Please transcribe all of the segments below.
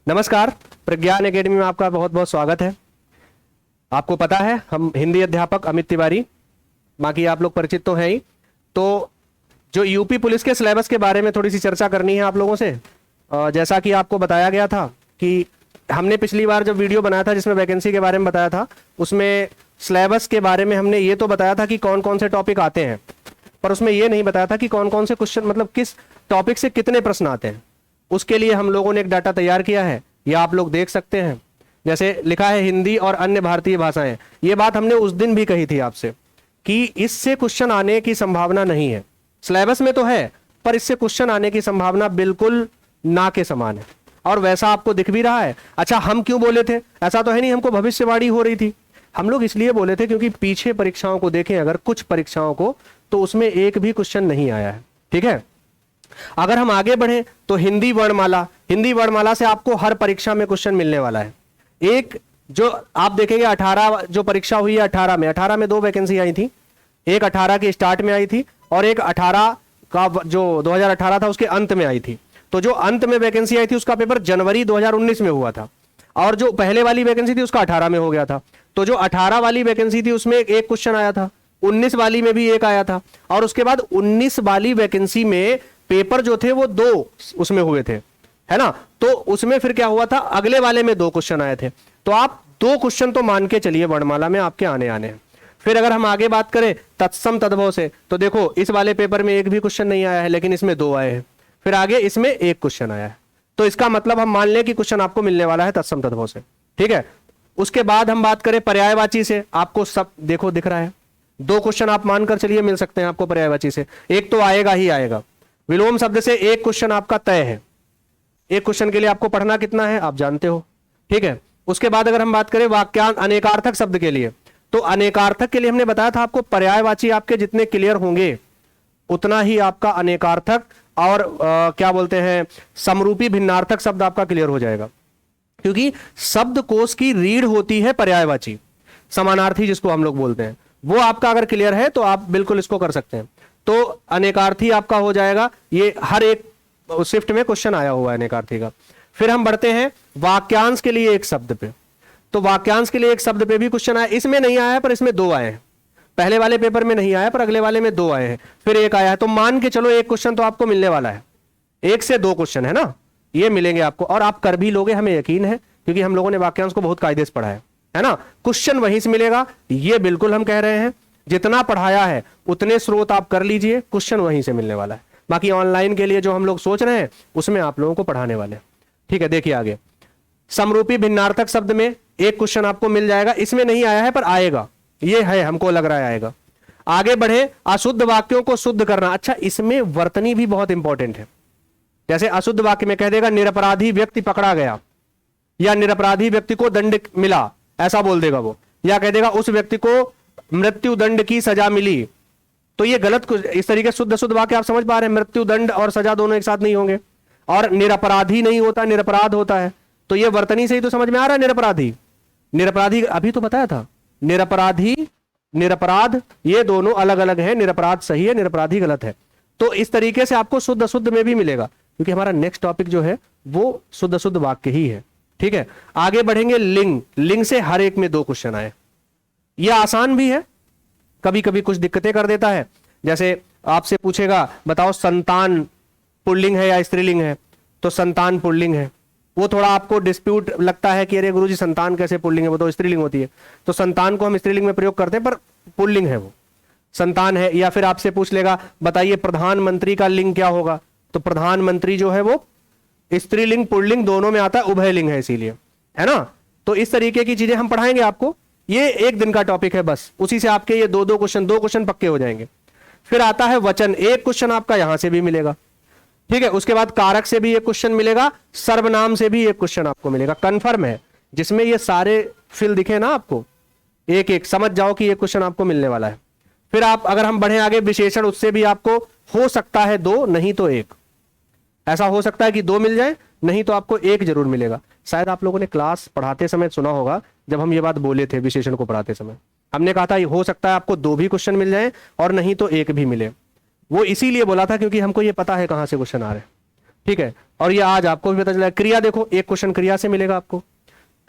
नमस्कार। प्रज्ञान एकेडमी में आपका बहुत बहुत स्वागत है। आपको पता है हम हिंदी अध्यापक अमित तिवारी, बाकी आप लोग परिचित तो हैं ही। तो जो यूपी पुलिस के सिलेबस के बारे में थोड़ी सी चर्चा करनी है आप लोगों से। जैसा कि आपको बताया गया था कि हमने पिछली बार जब वीडियो बनाया था जिसमें वैकेंसी के बारे में बताया था, उसमें सिलेबस के बारे में हमने ये तो बताया था कि कौन कौन से टॉपिक आते हैं, पर उसमें ये नहीं बताया था कि कौन कौन से क्वेश्चन, मतलब किस टॉपिक से कितने प्रश्न आते हैं। उसके लिए हम लोगों ने एक डाटा तैयार किया है, यह आप लोग देख सकते हैं। जैसे लिखा है हिंदी और अन्य भारतीय भाषाएं। ये बात हमने उस दिन भी कही थी आपसे कि इससे क्वेश्चन आने की संभावना नहीं है। सिलेबस में तो है, पर इससे क्वेश्चन आने की संभावना बिल्कुल ना के समान है, और वैसा आपको दिख भी रहा है। अच्छा, हम क्यों बोले थे? ऐसा तो है नहीं हमको भविष्यवाणी हो रही थी। हम लोग इसलिए बोले थे क्योंकि पीछे परीक्षाओं को देखें, अगर कुछ परीक्षाओं को, तो उसमें एक भी क्वेश्चन नहीं आया है। ठीक है, अगर हम आगे बढ़े तो हिंदी वर्णमाला से आपको हर परीक्षा में क्वेश्चन मिलने वाला है। एक जो आप देखेंगे 18 जो परीक्षा हुई है, 18 में 2 वैकेंसी आई थी। एक 18 के स्टार्ट में आई थी और एक 18 का जो 2018 था उसके अंत में आई थी। तो जो अंत में वैकेंसी आई थी उसका पेपर जनवरी 2019 में हुआ था, और जो पहले वाली वैकेंसी थी उसका 18 में हो गया था। तो जो 18 वाली वैकेंसी थी उसमें एक क्वेश्चन आया था, 19 वाली में भी एक आया था, और उसके बाद 19 वाली वैकेंसी में पेपर जो थे वो 2 उसमें हुए थे, है ना। तो उसमें फिर क्या हुआ था, अगले वाले में 2 क्वेश्चन आए थे। तो आप 2 क्वेश्चन तो मान के चलिए वर्णमाला में आपके आने हैं। फिर अगर हम आगे बात करें तत्सम तद्भव से, तो देखो इस वाले पेपर में एक भी क्वेश्चन नहीं आया है, लेकिन इसमें 2 आए हैं। फिर आगे इसमें एक क्वेश्चन आया है। तो इसका मतलब हम मान लें कि क्वेश्चन आपको मिलने वाला है तत्सम तद्भव से। ठीक है, उसके बाद हम बात करें पर्यायवाची से, आपको सब देखो दिख रहा है, 2 क्वेश्चन आप मानकर चलिए मिल सकते हैं आपको पर्यायवाची से। एक तो आएगा ही आएगा। विलोम शब्द से एक क्वेश्चन आपका तय है। एक क्वेश्चन के लिए आपको पढ़ना कितना है आप जानते हो। ठीक है, उसके बाद अगर हम बात करें वाक्यांश अनेकार्थक शब्द के लिए, तो अनेकार्थक के लिए हमने बताया था आपको पर्यायवाची आपके जितने क्लियर होंगे उतना ही आपका अनेकार्थक और क्या बोलते हैं समरूपी भिन्नार्थक शब्द आपका क्लियर हो जाएगा। क्योंकि शब्दकोश की रीढ़ होती है पर्यायवाची, समानार्थी जिसको हम लोग बोलते हैं, वो आपका अगर क्लियर है तो आप बिल्कुल इसको कर सकते हैं। तो अनेकार्थी आपका हो जाएगा। ये हर एक शिफ्ट में क्वेश्चन आया हुआ है अनेकार्थी का। फिर हम बढ़ते हैं वाक्यांश के लिए एक शब्द पे। तो वाक्यांश के लिए एक शब्द पे भी क्वेश्चन आया, इसमें नहीं आया है पर इसमें 2 आए हैं। पहले वाले पेपर में नहीं आया पर अगले वाले में 2 आए हैं, फिर एक आया है। तो मान के चलो एक क्वेश्चन तो आपको मिलने वाला है। 1 से 2 क्वेश्चन है ना, ये मिलेंगे आपको, और आप कर भी लोगे, हमें यकीन है, क्योंकि हम लोगों ने वाक्यांश को बहुत कायदे से पढ़ा है ना। क्वेश्चन वहीं से मिलेगा, ये बिल्कुल हम कह रहे हैं। जितना पढ़ाया है उतने स्रोत आप कर लीजिए, क्वेश्चन वहीं से मिलने वाला है। बाकी ऑनलाइन के लिए जो हम लोग सोच रहे हैं उसमें आप लोगों को पढ़ाने वाले हैं। ठीक है, देखिए आगे समरूपी भिन्नार्थक शब्द में एक क्वेश्चन आपको मिल जाएगा। इसमें नहीं आया है पर आएगा, ये है, हमको लग रहा है आएगा। आगे बढ़े, अशुद्ध वाक्यों को शुद्ध करना। अच्छा, इसमें वर्तनी भी बहुत इंपॉर्टेंट है। जैसे अशुद्ध वाक्य में कह देगा निरपराधी व्यक्ति पकड़ा गया, या निरपराधी व्यक्ति को दंड मिला, ऐसा बोल देगा वो, या कह देगा उस व्यक्ति को मृत्यु दंड की सजा मिली। तो ये गलत, इस तरीके शुद्ध वाक्य आप समझ पा रहे हैं। मृत्यु दंड और सजा दोनों एक साथ नहीं होंगे, और निरपराधी नहीं होता, निरपराध होता है। तो ये वर्तनी से ही तो समझ में आ रहा है। निरपराधी अभी तो बताया था, निरपराधी निरपराध ये दोनों अलग अलग है। निरपराध सही है, निरपराधी गलत है। तो इस तरीके से आपको शुद्ध अशुद्ध में भी मिलेगा, क्योंकि हमारा नेक्स्ट टॉपिक जो है वो शुद्ध अशुद्ध वाक्य ही है। ठीक है, आगे बढ़ेंगे लिंग से हर एक में 2 क्वेश्चन आए। यह आसान भी है, कभी कभी कुछ दिक्कतें कर देता है। जैसे आपसे पूछेगा बताओ संतान पुल्लिंग है या स्त्रीलिंग है, तो संतान पुल्लिंग है। वो थोड़ा आपको डिस्प्यूट लगता है कि अरे गुरुजी संतान कैसे पुल्लिंग है, वो तो स्त्रीलिंग होती है। तो संतान को हम स्त्रीलिंग में प्रयोग करते हैं, पर पुल्लिंग है, वो संतान है। या फिर आपसे पूछ लेगा बताइए प्रधानमंत्री का लिंग क्या होगा, तो प्रधानमंत्री जो है वो स्त्रीलिंग पुल्लिंग दोनों में आता है, उभयलिंग है इसीलिए, है ना। तो इस तरीके की चीजें हम पढ़ाएंगे आपको। ये एक दिन का टॉपिक है बस, उसी से आपके ये 2 क्वेश्चन पक्के हो जाएंगे। फिर आता है वचन, एक क्वेश्चन आपका यहां से भी मिलेगा। ठीक है, उसके बाद कारक से भी एक क्वेश्चन मिलेगा, सर्वनाम से भी एक क्वेश्चन आपको मिलेगा, कंफर्म है। जिसमें ये सारे फिल दिखे ना आपको, एक एक समझ जाओ कि ये क्वेश्चन आपको मिलने वाला है। फिर आप अगर हम बढ़े आगे विशेषण, उससे भी आपको हो सकता है 2 नहीं तो 1, ऐसा हो सकता है कि 2 मिल जाए, नहीं तो आपको 1 जरूर मिलेगा। शायद आप लोगों ने क्लास पढ़ाते समय सुना होगा, जब हम ये बात बोले थे विशेषण को पढ़ाते समय, हमने कहा था हो सकता है आपको 2 भी क्वेश्चन मिल जाए और नहीं तो 1 भी मिले। वो इसीलिए बोला था क्योंकि हमको ये पता है कहां से क्वेश्चन आ रहे हैं। ठीक है, और ये आज आपको भी पता चला। क्रिया देखो, एक क्वेश्चन क्रिया से मिलेगा आपको,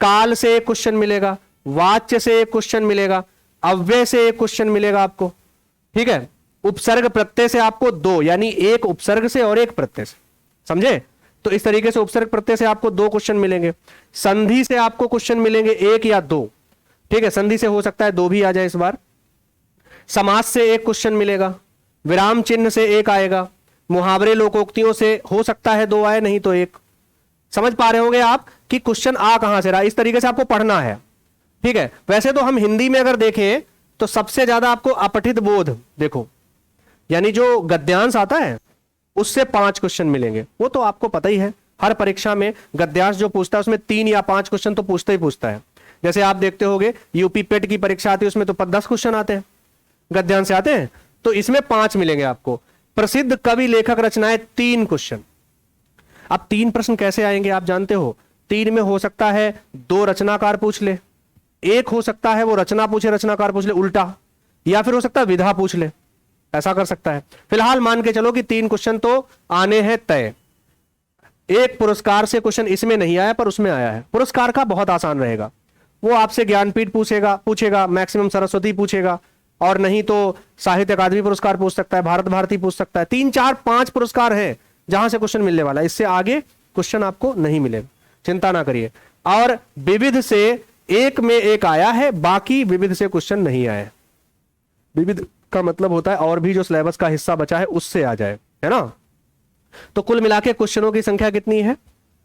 काल से एक क्वेश्चन मिलेगा, वाच्य से एक क्वेश्चन मिलेगा, अव्यय से एक क्वेश्चन मिलेगा आपको। ठीक है, उपसर्ग प्रत्यय से आपको दो, यानी एक उपसर्ग से और एक प्रत्यय से, समझे? तो इस तरीके से उपसर्ग प्रत्यय से आपको दो क्वेश्चन मिलेंगे। संधि से आपको क्वेश्चन मिलेंगे एक या दो। ठीक है, संधि से हो सकता है दो भी आ जाए इस बार। समास से एक क्वेश्चन मिलेगा, विराम चिन्ह से एक आएगा, मुहावरे लोकोक्तियों से हो सकता है दो आए, नहीं तो एक। समझ पा रहे होंगे आप कि क्वेश्चन आ कहां से रहा, इस तरीके से आपको पढ़ना है। ठीक है, वैसे तो हम हिंदी में अगर देखें तो सबसे ज्यादा आपको अपठित बोध देखो, यानी जो गद्यांश आता है उससे 5 क्वेश्चन मिलेंगे। वो तो आपको पता ही है, हर परीक्षा में गद्यांश जो पूछता है उसमें 3 या 5 क्वेश्चन तो पूछता ही पूछता है। जैसे आप देखते होगे यूपी पेट की परीक्षा आती है, उसमें तो 10 क्वेश्चन आते हैं, गद्यांश से आते हैं, तो इसमें 5 मिलेंगे आपको। प्रसिद्ध कवि लेखक रचनाएं 3 क्वेश्चन। अब 3 प्रश्न कैसे आएंगे आप जानते हो? 3 में हो सकता है 2 रचनाकार पूछ ले, एक हो सकता है वो रचना पूछे रचनाकार पूछ ले उल्टा, या फिर हो सकता है विधा पूछ ले, ऐसा कर सकता है। फिलहाल मान के चलो कि 3 क्वेश्चन तो आने हैं तय। एक पुरस्कार से क्वेश्चन इसमें नहीं आया पर उसमें आया है, पुरस्कार का बहुत आसान रहेगा, वो आपसे ज्ञानपीठ पूछेगा, मैक्सिमम सरस्वती पूछेगा, और नहीं तो साहित्य अकादमी पुरस्कार पूछ सकता है, भारत भारती पूछ सकता है। 3 4 5 पुरस्कार हैं जहां से क्वेश्चन मिलने वाला है, इससे आगे क्वेश्चन आपको नहीं मिलेगा, चिंता ना करिए। और विविध से एक में एक आया है, बाकी विविध से क्वेश्चन नहीं आया। विविध का मतलब होता है और भी जो सिलेबस का हिस्सा बचा है उससे आ जाए, है ना? तो कुल मिला के क्वेश्चनों की संख्या कितनी है?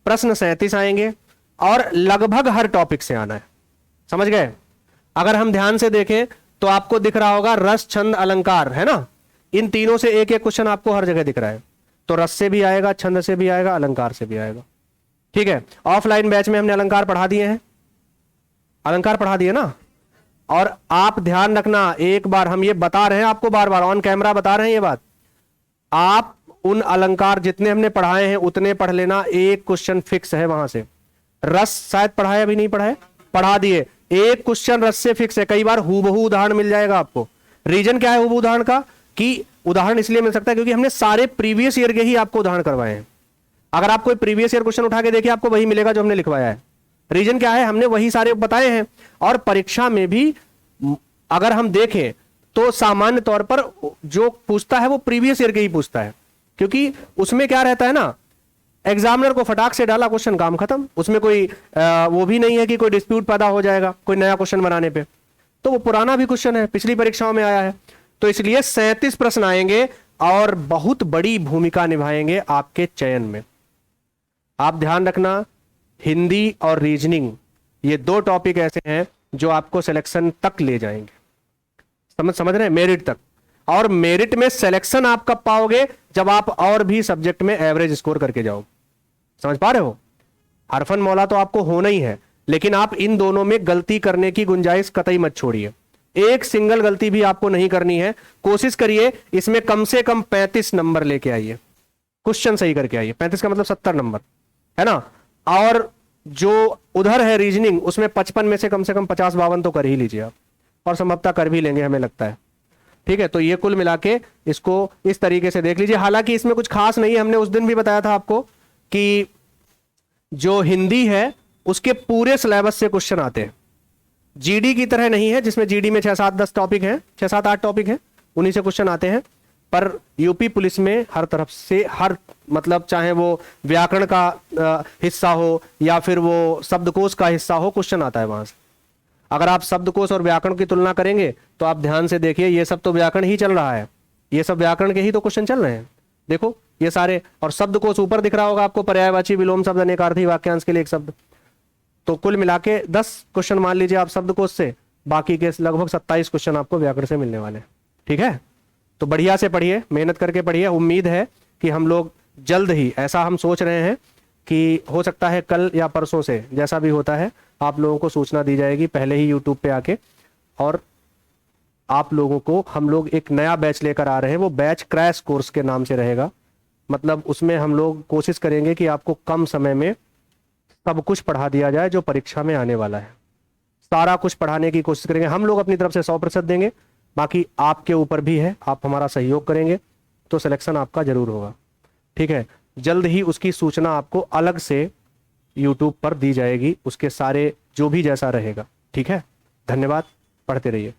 प्रश्न 37 आएंगे और लगभग हर टॉपिक से आना है, समझ गए? अगर हम ध्यान से देखें तो आपको दिख रहा होगा रस छंद अलंकार, है ना? इन तीनों से एक एक क्वेश्चन आपको हर जगह दिख रहा है, तो रस से भी आएगा, छंद से भी आएगा, अलंकार से भी आएगा। ठीक है, ऑफलाइन बैच में हमने अलंकार पढ़ा दिए हैं, अलंकार पढ़ा दिए ना? और आप ध्यान रखना, एक बार हम ये बता रहे हैं आपको, बार बार ऑन कैमरा बता रहे हैं ये बात, आप उन अलंकार जितने हमने पढ़ाए हैं उतने पढ़ लेना, एक क्वेश्चन फिक्स है वहां से। रस शायद पढ़ाया, अभी नहीं पढ़ाए, पढ़ा दिए, एक क्वेश्चन रस से फिक्स है। कई बार हूबहू उदाहरण मिल जाएगा आपको। रीजन क्या है हूबहू उदाहरण का? कि उदाहरण इसलिए मिल सकता है क्योंकि हमने सारे प्रीवियस ईयर के ही आपको उदाहरण करवाए हैं। अगर आप कोई प्रीवियस ईयर क्वेश्चन उठा के देखिए, आपको वही मिलेगा जो हमने लिखवाया है। रीजन क्या है? हमने वही सारे बताए हैं। और परीक्षा में भी अगर हम देखें तो सामान्य तौर पर जो पूछता है वो प्रीवियस ईयर के ही पूछता है, क्योंकि उसमें क्या रहता है ना, एग्जामिनर को फटाक से डाला क्वेश्चन, काम खत्म। उसमें कोई वो भी नहीं है कि कोई डिस्प्यूट पैदा हो जाएगा कोई नया क्वेश्चन बनाने पे, तो वो पुराना भी क्वेश्चन है, पिछली परीक्षाओं में आया है। तो इसलिए 37 प्रश्न आएंगे और बहुत बड़ी भूमिका निभाएंगे आपके चयन में। आप ध्यान रखना, हिंदी और रीजनिंग ये 2 टॉपिक ऐसे हैं जो आपको सिलेक्शन तक ले जाएंगे। समझ रहे हैं? मेरिट तक। और मेरिट में सिलेक्शन आप कब पाओगे? जब आप और भी सब्जेक्ट में एवरेज स्कोर करके जाओ। समझ पा रहे हो? हरफन मौला तो आपको होना ही है, लेकिन आप इन दोनों में गलती करने की गुंजाइश कतई मत छोड़िए। एक सिंगल गलती भी आपको नहीं करनी है। कोशिश करिए इसमें कम से कम 35 नंबर लेके आइए, क्वेश्चन सही करके आइए। 35 का मतलब 70 नंबर, है ना? और जो उधर है रीजनिंग, उसमें 55 में से कम 50-52 तो कर ही लीजिए आप, और संभवतः कर भी लेंगे हमें लगता है। ठीक है, तो ये कुल मिला के इसको इस तरीके से देख लीजिए। हालांकि इसमें कुछ खास नहीं है, हमने उस दिन भी बताया था आपको कि जो हिंदी है उसके पूरे सिलेबस से क्वेश्चन आते हैं। जीडी की तरह नहीं है जिसमें जीडी में 6-7-10 टॉपिक हैं, 6-7-8 टॉपिक हैं, उन्हीं से क्वेश्चन आते हैं। पर यूपी पुलिस में हर तरफ से, हर मतलब चाहे वो व्याकरण का हिस्सा हो या फिर वो शब्दकोश का हिस्सा हो, क्वेश्चन आता है वहां से। अगर आप शब्दकोश और व्याकरण की तुलना करेंगे तो आप ध्यान से देखिए, ये सब तो व्याकरण ही चल रहा है, ये सब व्याकरण के ही तो क्वेश्चन चल रहे हैं। देखो ये सारे, और शब्दकोश ऊपर दिख रहा होगा आपको, पर्यायवाची, विलोम शब्द, अनेकार्थी, वाक्यांश के लिए एक शब्द। तो कुल मिला के 10 क्वेश्चन मान लीजिए आप शब्दकोश से, बाकी के लगभग 27 क्वेश्चन आपको व्याकरण से मिलने वाले हैं। ठीक है, तो बढ़िया से पढ़िए, मेहनत करके पढ़िए। उम्मीद है कि हम लोग जल्द ही, ऐसा हम सोच रहे हैं कि हो सकता है कल या परसों से, जैसा भी होता है आप लोगों को सूचना दी जाएगी पहले ही यूट्यूब पे आके। और आप लोगों को हम लोग एक नया बैच लेकर आ रहे हैं, वो बैच क्रैश कोर्स के नाम से रहेगा। मतलब उसमें हम लोग कोशिश करेंगे कि आपको कम समय में सब कुछ पढ़ा दिया जाए जो परीक्षा में आने वाला है। सारा कुछ पढ़ाने की कोशिश करेंगे हम लोग, अपनी तरफ से 100% देंगे, बाकी आपके ऊपर भी है। आप हमारा सहयोग करेंगे तो सिलेक्शन आपका जरूर होगा। ठीक है, जल्द ही उसकी सूचना आपको अलग से यूट्यूब पर दी जाएगी, उसके सारे जो भी जैसा रहेगा। ठीक है, धन्यवाद, पढ़ते रहिए।